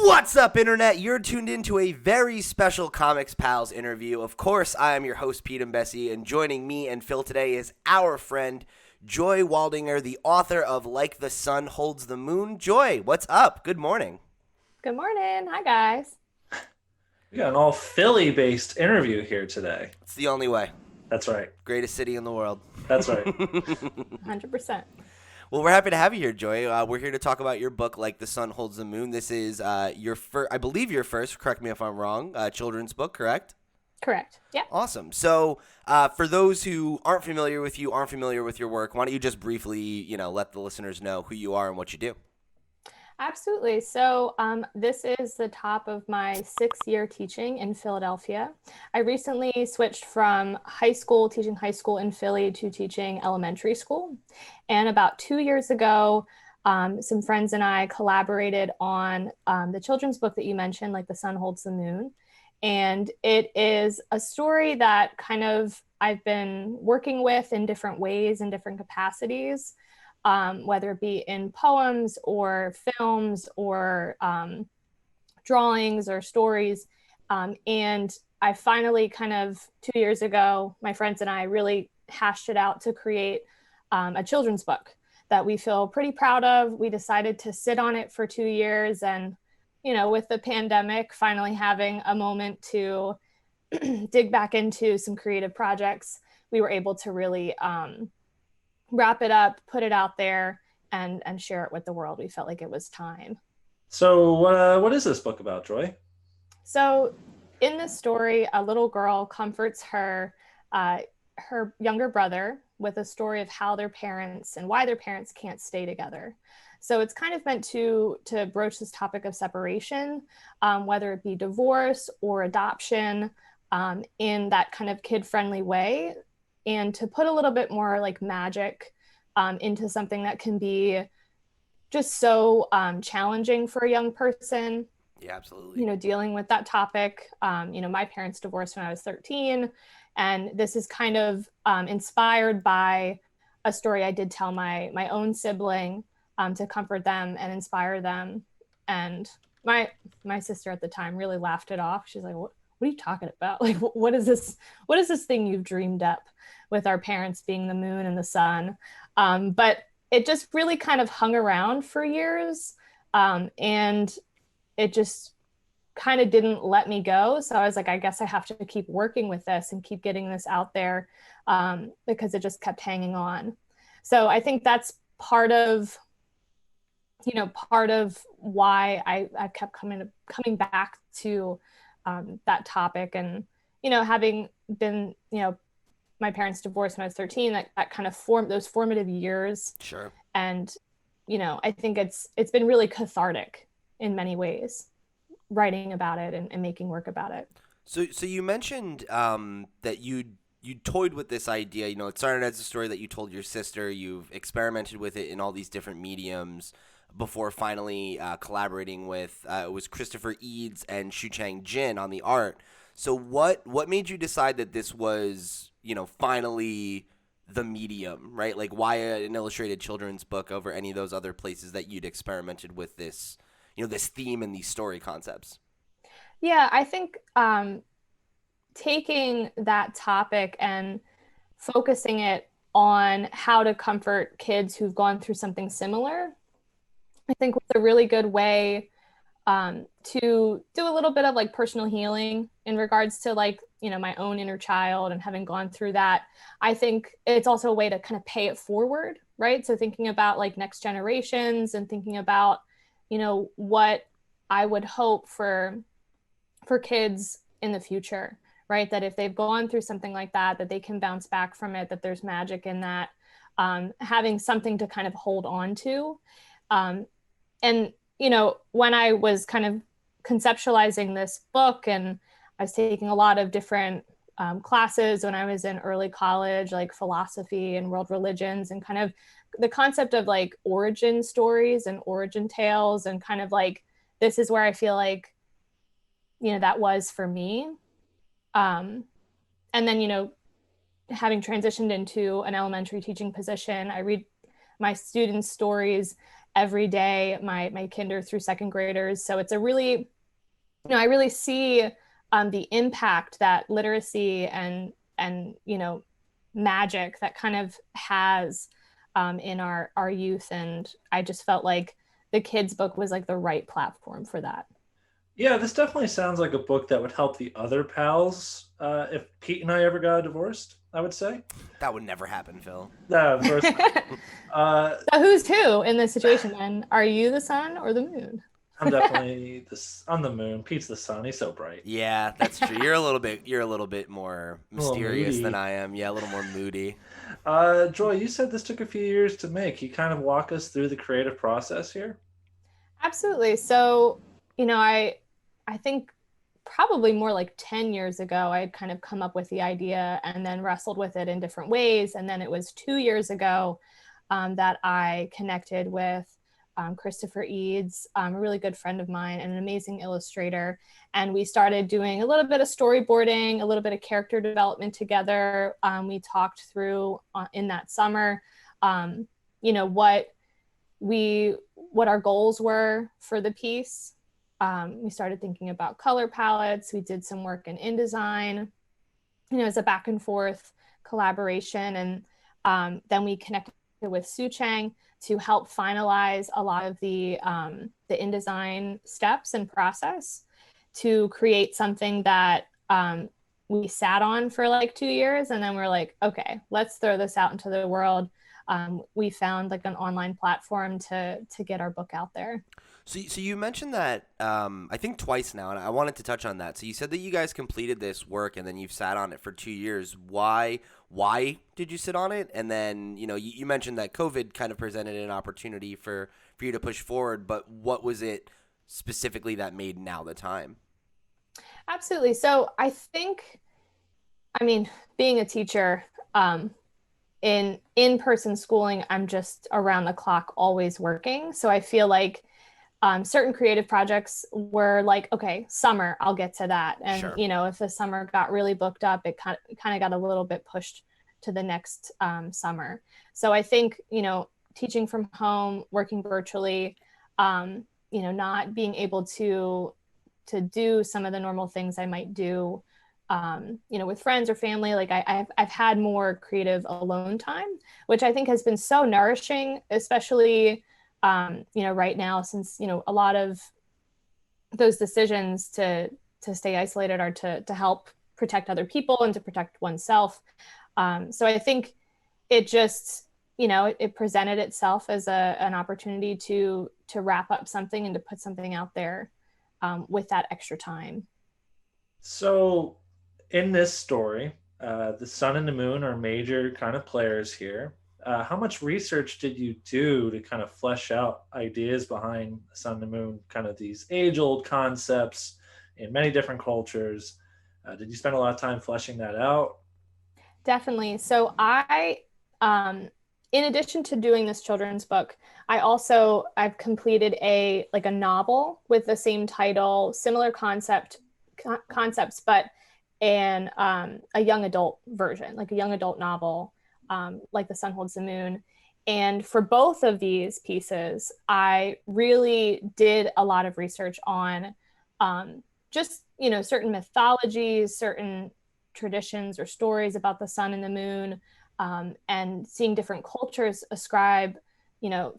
What's up, Internet? You're tuned into a very special Comics Pals interview. Of course, I am your host, Pete and Bessie, and joining me and Phil today is our friend, Joy Waldinger, the author of Like the Sun Holds the Moon. Joy, what's up? Good morning. Good morning. Hi, guys. We got an all Philly-based interview here today. It's the only way. That's right. Greatest city in the world. That's right. 100%. Well, we're happy to have you here, Joy. We're here to talk about your book, Like the Sun Holds the Moon. This is your first, I believe your first, correct me if I'm wrong, children's book, correct? Correct. Yeah. Awesome. So for those who aren't familiar with you, aren't familiar with your work, why don't you just briefly, let the listeners know who you are and what you do? Absolutely. So this is the top of my 6-year teaching in Philadelphia. I recently switched from teaching high school in Philly to teaching elementary school. And about 2 years ago, some friends and I collaborated on the children's book that you mentioned, Like the Sun Holds the Moon. And it is a story that kind of I've been working with in different ways, in different capacities. Whether it be in poems or films or drawings or stories. And I finally kind of 2 years ago, my friends and I really hashed it out to create a children's book that we feel pretty proud of. We decided to sit on it for 2 years and, with the pandemic, finally having a moment to dig back into some creative projects, we were able to really wrap it up, put it out there, and share it with the world. We felt like it was time. So what is this book about, Joy? So in this story, a little girl comforts her younger brother with a story of how their parents and why their parents can't stay together. So it's kind of meant to broach this topic of separation, whether it be divorce or adoption, in that kind of kid-friendly way, and to put a little bit more like magic into something that can be just so challenging for a young person. Yeah, absolutely. Dealing with that topic. My parents divorced when I was 13, and this is kind of inspired by a story I did tell my own sibling to comfort them and inspire them. And my sister at the time really laughed it off. She's like, what are you talking about? Like, what is this thing you've dreamed up with our parents being the moon and the sun? But it just really kind of hung around for years. And it just kind of didn't let me go. So I was like, I guess I have to keep working with this and keep getting this out there, because it just kept hanging on. So I think that's part of why I kept coming back to that topic. And, having been, my parents divorced when I was 13, that kind of formed those formative years. Sure. And, I think it's been really cathartic in many ways, writing about it and making work about it. So you mentioned that you toyed with this idea. It started as a story that you told your sister. You've experimented with it in all these different mediums before finally collaborating with it was Christopher Eads and Shu Chang Jin on the art. So what made you decide that this was, finally the medium, right? Like, why an illustrated children's book over any of those other places that you'd experimented with this, this theme and these story concepts? Yeah, I think taking that topic and focusing it on how to comfort kids who've gone through something similar, I think was a really good way to do a little bit of like personal healing in regards to like, my own inner child and having gone through that. I think it's also a way to kind of pay it forward, right? So thinking about like next generations and thinking about, what I would hope for kids in the future, right? That if they've gone through something like that they can bounce back from it, that there's magic in that, having something to kind of hold on to. And, when I was kind of conceptualizing this book, and I was taking a lot of different classes when I was in early college, like philosophy and world religions, and kind of the concept of like origin stories and origin tales, and kind of like, this is where I feel like, that was for me. And then, having transitioned into an elementary teaching position, I read my students' stories every day, my kinder through second graders. So it's a really, I really see the impact that literacy and magic that kind of has in our youth. And I just felt like the kids book was like the right platform for that. Yeah, this definitely sounds like a book that would help the other pals if Pete and I ever got divorced, I would say. That would never happen, Phil. No, of course not. So who's who in this situation then? Are you the sun or the moon? I'm definitely on the moon. Pete's the sun. He's so bright. Yeah, that's true. You're a little bit more mysterious than I am. Yeah, a little more moody. Joy, you said this took a few years to make. Can you kind of walk us through the creative process here? Absolutely. So, I think probably more like 10 years ago, I had kind of come up with the idea and then wrestled with it in different ways. And then it was 2 years ago that I connected with Christopher Eads, a really good friend of mine and an amazing illustrator. And we started doing a little bit of storyboarding, a little bit of character development together. We talked through in that summer, what our goals were for the piece. We started thinking about color palettes. We did some work in InDesign, as a back and forth collaboration. And then we connected with Su Chang to help finalize a lot of the InDesign steps and process to create something that we sat on for like 2 years. And then we're like, okay, let's throw this out into the world. We found like an online platform to get our book out there. So you mentioned that I think twice now, and I wanted to touch on that. So you said that you guys completed this work, and then you've sat on it for 2 years. Why did you sit on it? And then you mentioned that COVID kind of presented an opportunity for you to push forward. But what was it specifically that made now the time? Absolutely. So I think, being a teacher, in in-person schooling, I'm just around the clock, always working. So I feel like certain creative projects were like, okay, summer, I'll get to that. And, Sure. If the summer got really booked up, it kind of got a little bit pushed to the next summer. So I think, teaching from home, working virtually, not being able to do some of the normal things I might do, with friends or family. Like I've had more creative alone time, which I think has been so nourishing, especially, right now, since, a lot of those decisions to stay isolated are to help protect other people and to protect oneself. So I think it just, it presented itself as an opportunity to wrap up something and to put something out there with that extra time. So, in this story, the sun and the moon are major kind of players here. How much research did you do to kind of flesh out ideas behind the sun and the moon, kind of these age-old concepts in many different cultures? Did you spend a lot of time fleshing that out? Definitely. So in addition to doing this children's book, I've completed a novel with the same title, similar concepts, but in a young adult version, like a young adult novel, like The Sun Holds the Moon. And for both of these pieces, I really did a lot of research on just, certain mythologies, certain traditions or stories about the sun and the moon, and seeing different cultures ascribe,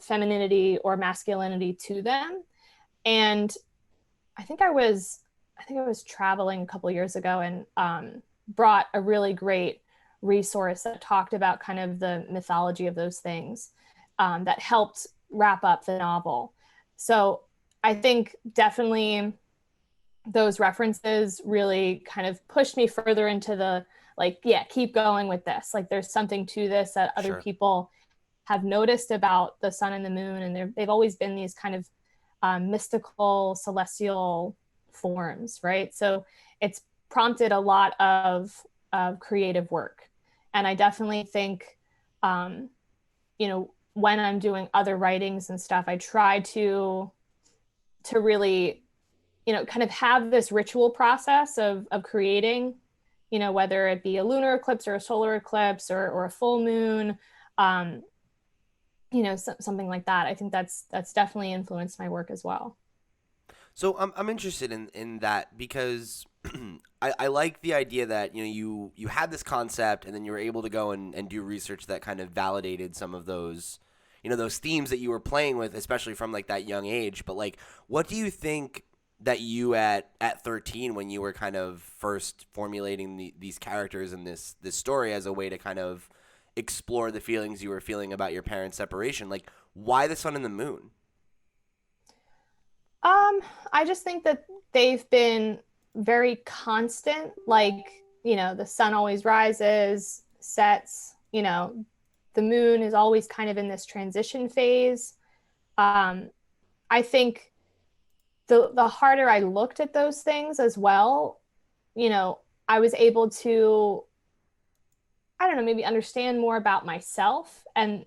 femininity or masculinity to them. And I think I was traveling a couple of years ago and brought a really great resource that talked about kind of the mythology of those things, that helped wrap up the novel. So I think definitely those references really kind of pushed me further into the, keep going with this. Like there's something to this that other Sure. people have noticed about the sun and the moon. And they've always been these kind of mystical, celestial forms, right? So it's prompted a lot of creative work. And I definitely think, when I'm doing other writings and stuff, I try to really, kind of have this ritual process of creating, whether it be a lunar eclipse or a solar eclipse or a full moon, something like that. I think that's definitely influenced my work as well. So I'm interested in that because I like the idea that you had this concept and then you were able to go and do research that kind of validated some of those those themes that you were playing with, especially from like that young age. But like, what do you think that you at 13, when you were kind of first formulating these characters and this story as a way to kind of explore the feelings you were feeling about your parents' separation, like why the sun and the moon? I just think that they've been very constant. Like, the sun always rises, sets, the moon is always kind of in this transition phase. Um, I think the harder I looked at those things as well, I was able to, I don't know, maybe understand more about myself and,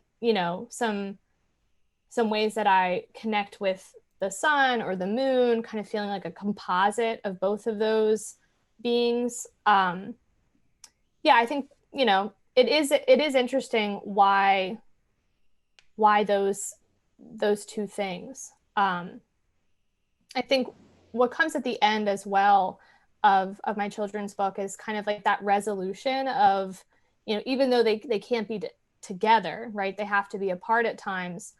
some ways that I connect with the sun or the moon, kind of feeling like a composite of both of those beings. Yeah, I think it is interesting why those two things. I think what comes at the end as well of my children's book is kind of like that resolution of, even though they can't be together, right? They have to be apart at times.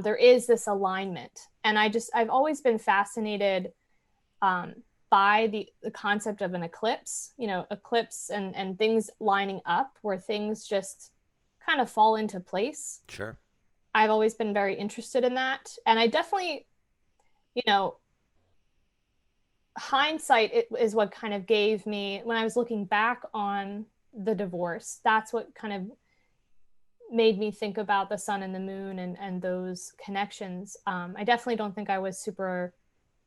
There is this alignment, and I've always been fascinated um, by the concept of an eclipse, eclipse and things lining up where things just kind of fall into place. Sure. I've always been very interested in that, and I definitely, you know, hindsight is what kind of gave me, when I was looking back on the divorce, that's what kind of made me think about the sun and the moon and those connections. I definitely don't think I was super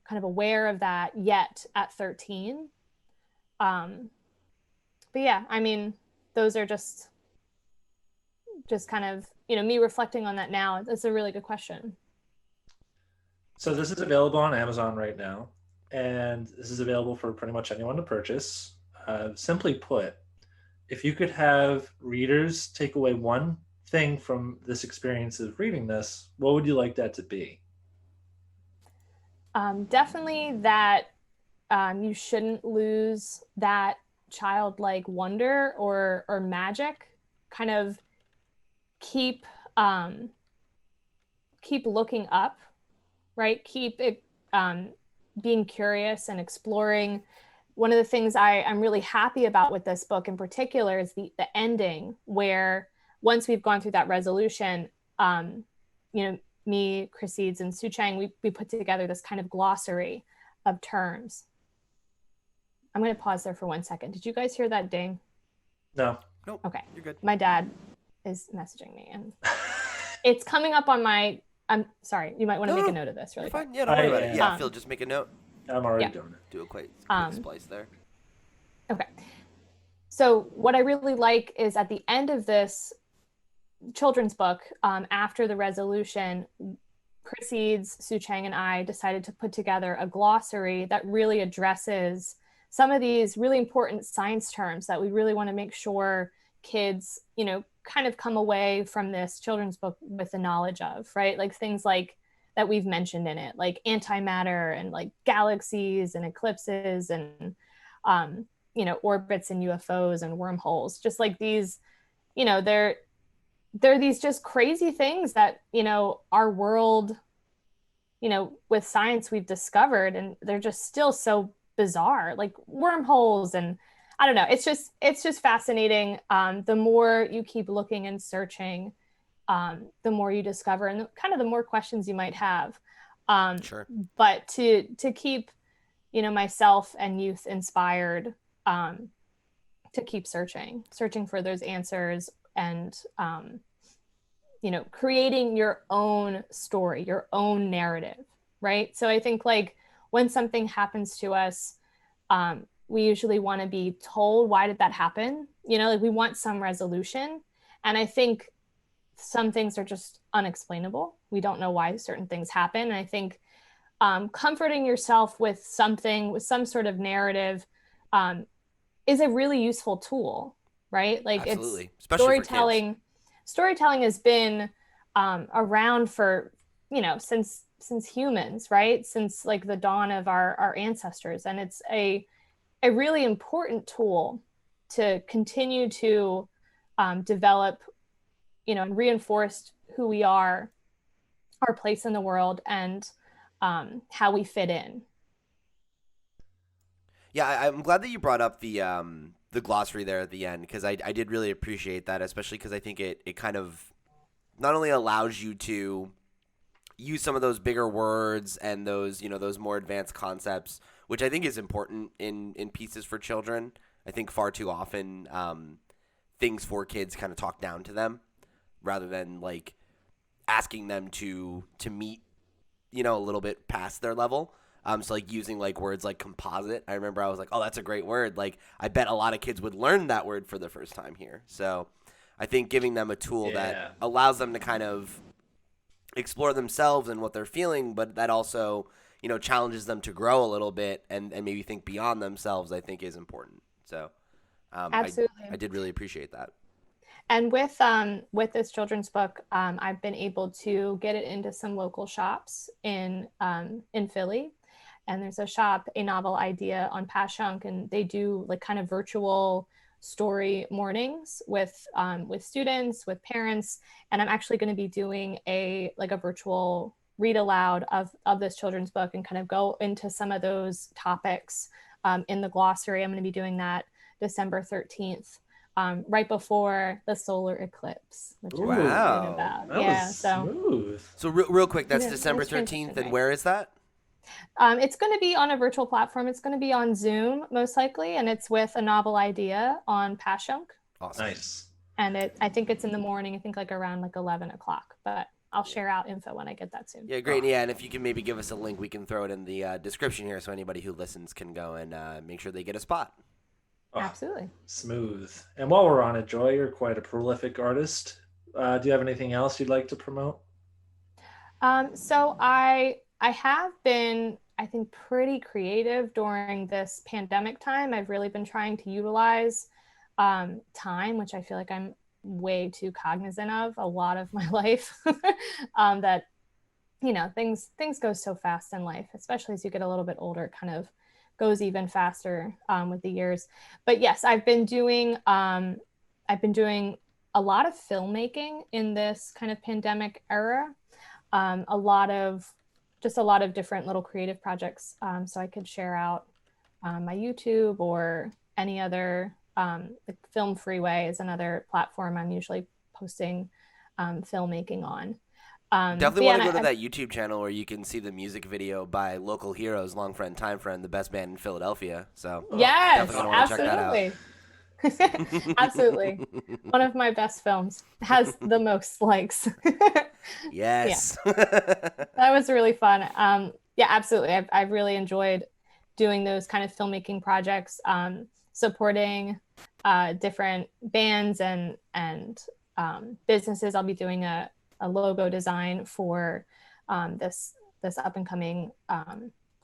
kind of aware of that yet at 13. Um, but yeah, I mean, those are just kind of, me reflecting on that now. That's a really good question. So this is available on Amazon right now, and this is available for pretty much anyone to purchase. Simply put, if you could have readers take away one thing from this experience of reading this, what would you like that to be? Definitely that you shouldn't lose that childlike wonder or magic. Kind of keep um, keep looking up, right? Keep it, being curious and exploring. One of the things I'm really happy about with this book in particular is the ending, where once we've gone through that resolution, me, Chris Eads, and Su Chang, we put together this kind of glossary of terms. I'm going to pause there for 1 second. Did you guys hear that ding? No. Nope. Okay. You're good. My dad is messaging me, and it's coming up on my. I'm sorry. You might want to make a note of this really quick. Fine. Yeah, don't worry about it. Yeah, Um, Phil, just make a note. I'm already Yeah. doing it. Do a quick Um, splice there. Okay. So what I really like is at the end of this children's book, after the resolution, Chris Eads, Su Chang, and I decided to put together a glossary that really addresses some of these really important science terms that we really want to make sure kids, kind of come away from this children's book with the knowledge of, right? Like things like that we've mentioned in it, like antimatter and like galaxies and eclipses and, orbits and UFOs and wormholes, just like these, they're these just crazy things that, our world, with science we've discovered, and they're just still so bizarre, like wormholes. And I don't know, it's just fascinating. The more you keep looking and searching, the more you discover, and kind of the more questions you might have. Sure. But to keep, myself and youth inspired, to keep searching for those answers, and creating your own story, your own narrative, right? So I think, like, when something happens to us, we usually want to be told, why did that happen? Like, we want some resolution. And I think some things are just unexplainable. We don't know why certain things happen. And I think comforting yourself with something, with some sort of narrative, um, is a really useful tool, right? Like, it's Absolutely. Especially for kids. storytelling has been around for, since humans, right? Since like the dawn of our ancestors. And it's a really important tool to continue to develop, and reinforce who we are, our place in the world, and how we fit in. Yeah, I'm glad that you brought up the glossary there at the end, because I did really appreciate that, especially because I think it kind of not only allows you to use some of those bigger words and those more advanced concepts, which I think is important in pieces for children. I think far too often things for kids kind of talk down to them rather than like asking them to meet a little bit past their level. So like using like words like composite. I remember I was like, oh, that's a great word. Like I bet a lot of kids would learn that word for the first time here. So I think giving them a tool that allows them to kind of explore themselves and what they're feeling, but that also, challenges them to grow a little bit and maybe think beyond themselves, I think is important. So Absolutely. I did really appreciate that. And with this children's book, I've been able to get it into some local shops in Philly. And there's a shop, A Novel Idea, on Passyunk, and they do like kind of virtual story mornings with students, with parents. And I'm actually going to be doing a virtual read aloud of this children's book and kind of go into some of those topics in the glossary. I'm going to be doing that December 13th. Right before the solar eclipse, which I'm excited about. That was smooth. So real quick, that's December 13th, and where is that? It's going to be on a virtual platform. It's going to be on Zoom, most likely, and it's with A Novel Idea on Passyunk. Awesome. Nice. And I think it's in the morning. I think like around 11 o'clock, but I'll share out info when I get that soon. Yeah, great. Yeah, and if you can maybe give us a link, we can throw it in the description here so anybody who listens can go and make sure they get a spot. Oh, absolutely. Smooth. And while we're on it, Joy, you're quite a prolific artist. Do you have anything else you'd like to promote? So I have been, I think, pretty creative during this pandemic time. I've really been trying to utilize time, which I feel like I'm way too cognizant of a lot of my life. That, things go so fast in life, especially as you get a little bit older. It kind of goes even faster with the years. But yes, I've been doing a lot of filmmaking in this kind of pandemic era. A lot of different little creative projects. So I could share out my YouTube or any other, Film Freeway is another platform I'm usually posting filmmaking on. Definitely want to go to that YouTube channel where you can see the music video by local heroes, Long Friend, Time Friend, the best band in Philadelphia. So yes, absolutely. Absolutely. One of my best films, has the most likes. Yes. That was really fun. Yeah, absolutely. I've really enjoyed doing those kind of filmmaking projects, supporting different bands and businesses. I'll be doing a logo design for this up and coming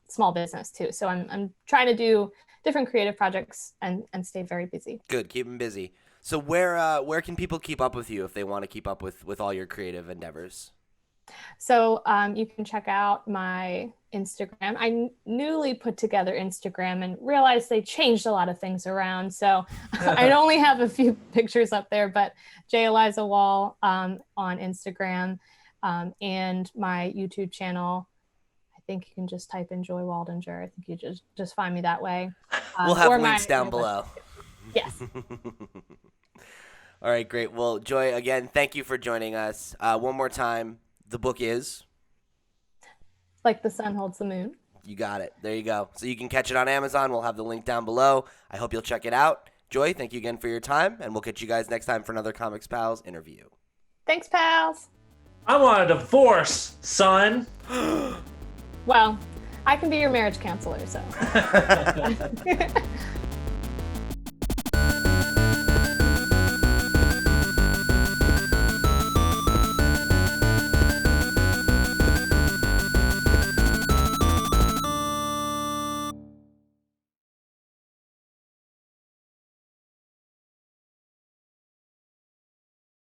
small business too. So I'm trying to do different creative projects and stay very busy. Good, keep them busy. So where can people keep up with you if they want to keep up with all your creative endeavors? So you can check out my Instagram. I newly put together Instagram and realized they changed a lot of things around. So I only have a few pictures up there, but J. Eliza Wall on Instagram, and my YouTube channel. I think you can just type in Joy Waldinger. I think you just find me that way. We'll have links down below. Yes. All right, great. Well, Joy, again, thank you for joining us. One more time, the book is? Like the Sun Holds the Moon. You got it. There you go. So you can catch it on Amazon. We'll have the link down below. I hope you'll check it out. Joy, thank you again for your time, and we'll catch you guys next time for another Comics Pals interview. Thanks, pals. I want a divorce, son. Well, I can be your marriage counselor, so.